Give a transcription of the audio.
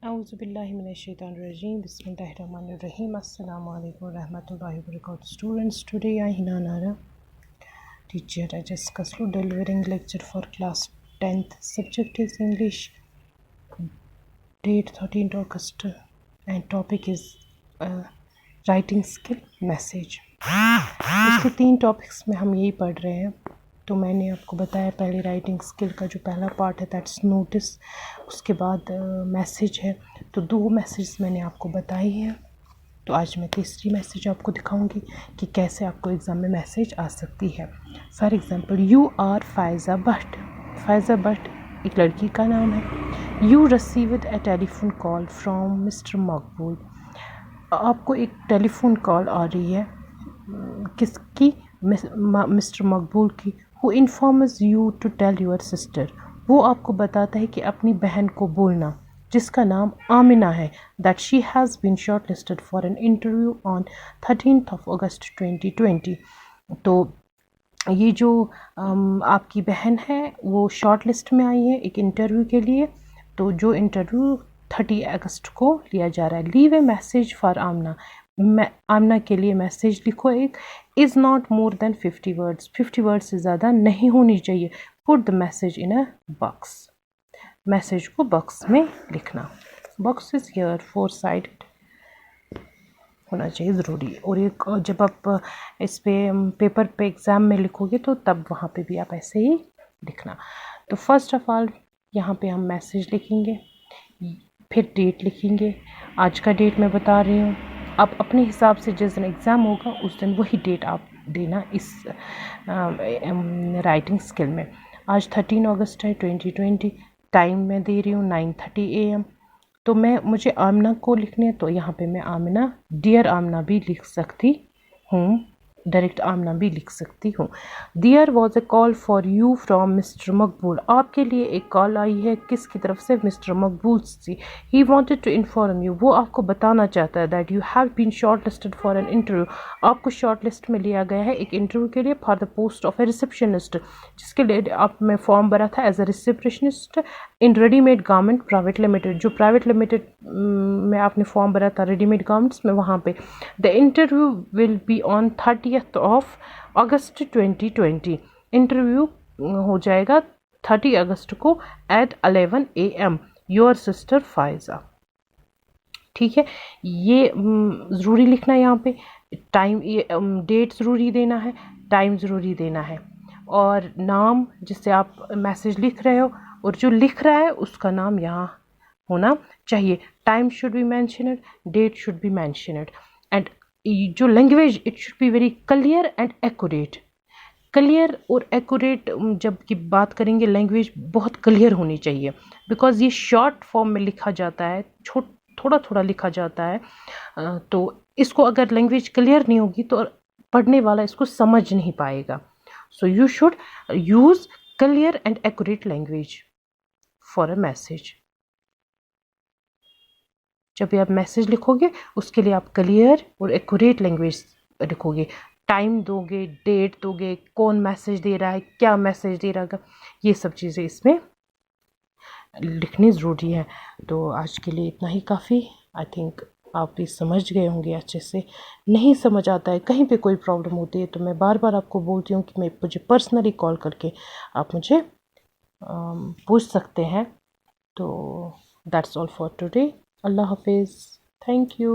Auzubillahiminash-shaytanir-rajeem. Bismillahir-rahmanir-rahim. Assalamu-alaikum warahmatullahi wabarakatuh. Students, today I, Hina Nara, teacher, I discuss delivering lecture for class 10th. Subject is English. Date 13th August and topic is writing skill message. इसके 3 topics में हम यही पढ़ रहे हैं. तो मैंने आपको बताया पहले राइटिंग स्किल का जो पहला पार्ट है दैट्स नोटिस, उसके बाद मैसेज है. तो 2 मैसेज मैंने आपको बताई हैं. तो आज मैं तीसरी मैसेज आपको दिखाऊंगी कि कैसे आपको एग्ज़ाम में मैसेज आ सकती है. For example, you are Faiza Bhatt. Faiza Bhatt एक लड़की का नाम है. You received a telephone call from mister Maqbool. आपको एक टेलीफोन कॉल आ रही है. किसकी? मिस्टर मकबूल की. Who informs you to tell your sister. वो आपको बताता है कि अपनी बहन को बोलना, जिसका नाम आमिना है, that she has been short listed for an interview on 13th of August 2020. तो ये जो आपकी बहन है वो शॉर्ट लिस्ट में आई है एक इंटरव्यू के लिए. तो जो इंटरव्यू 30 अगस्त को लिया जा रहा है. लीव ए मैसेज फॉर आमना. आमना के लिए मैसेज लिखो एक. Is not more than 50 words. 50 words से ज़्यादा नहीं होनी चाहिए. Put the message in a box. Message को बॉक्स में लिखना. बॉक्स इज़ हियर 4 साइडेड होना चाहिए ज़रूरी. और एक जब आप इस पे पेपर पे एग्ज़ाम में लिखोगे तो तब वहाँ पे भी आप ऐसे ही लिखना. तो फर्स्ट ऑफ ऑल यहाँ पे हम मैसेज लिखेंगे, फिर डेट लिखेंगे. आज का डेट मैं बता रही हूँ. आप अपने हिसाब से जिस दिन एग्ज़ाम होगा उस दिन वही डेट आप देना इस राइटिंग स्किल में. आज 13 अगस्त है 2020. टाइम मैं दे रही हूँ 9:30 AM. तो मुझे आमना को लिखने हैं तो यहाँ पे मैं आमिना, डियर आमना भी लिख सकती हूँ. डायरेक्ट आमना भी लिख सकती हूँ. There was a call for you from mister Maqbool. आपके लिए एक कॉल आई है. किसकी तरफ से? मिस्टर मकबूल से. He wanted to inform you. वो आपको बताना चाहता है that you have been short listed for an interview. आपको शॉर्ट लिस्ट में लिया गया है एक इंटरव्यू के लिए for the post of a receptionist, जिसके लिए आपने फॉर्म भरा था as a receptionist in readymade garment private limited. जो प्राइवेट लिमिटेड में आपने फॉर्म भरा था रेडीमेड गारमेंट्स में, वहाँ पे. The interview will be on 30th of August 2020. Interview हो जाएगा 30 अगस्त को at 11 AM. Your sister Faiza. ठीक है. ये ज़रूरी लिखना है यहाँ पे. टाइम, डेट ज़रूरी देना है, टाइम ज़रूरी देना है, और नाम जिससे आप मैसेज लिख रहे हो और जो लिख रहा है उसका नाम यहाँ होना चाहिए. Time should be mentioned, date should be mentioned, and जो language it should be very clear and accurate. Clear और एक्यूरेट जब की बात करेंगे, लैंग्वेज बहुत क्लियर होनी चाहिए, बिकॉज ये शॉर्ट फॉर्म में लिखा जाता है, थोड़ा थोड़ा लिखा जाता है. तो इसको अगर लैंग्वेज क्लियर नहीं होगी तो पढ़ने वाला इसको समझ नहीं पाएगा. So you should use clear and accurate language for a message. जब भी आप मैसेज लिखोगे उसके लिए आप क्लियर और एक्यूरेट लैंग्वेज लिखोगे. टाइम दोगे, डेट दोगे, कौन मैसेज दे रहा है, क्या मैसेज दे रहा है, ये सब चीज़ें इसमें लिखनी ज़रूरी है. तो आज के लिए इतना ही काफ़ी. आई थिंक आप भी समझ गए होंगे अच्छे से. नहीं समझ आता है, कहीं पे कोई प्रॉब्लम होती है, तो मैं बार बार आपको बोलती हूँ कि मुझे पर्सनली कॉल करके आप मुझे पूछ सकते हैं. तो that's all for today. Allah Hafiz. Thank you.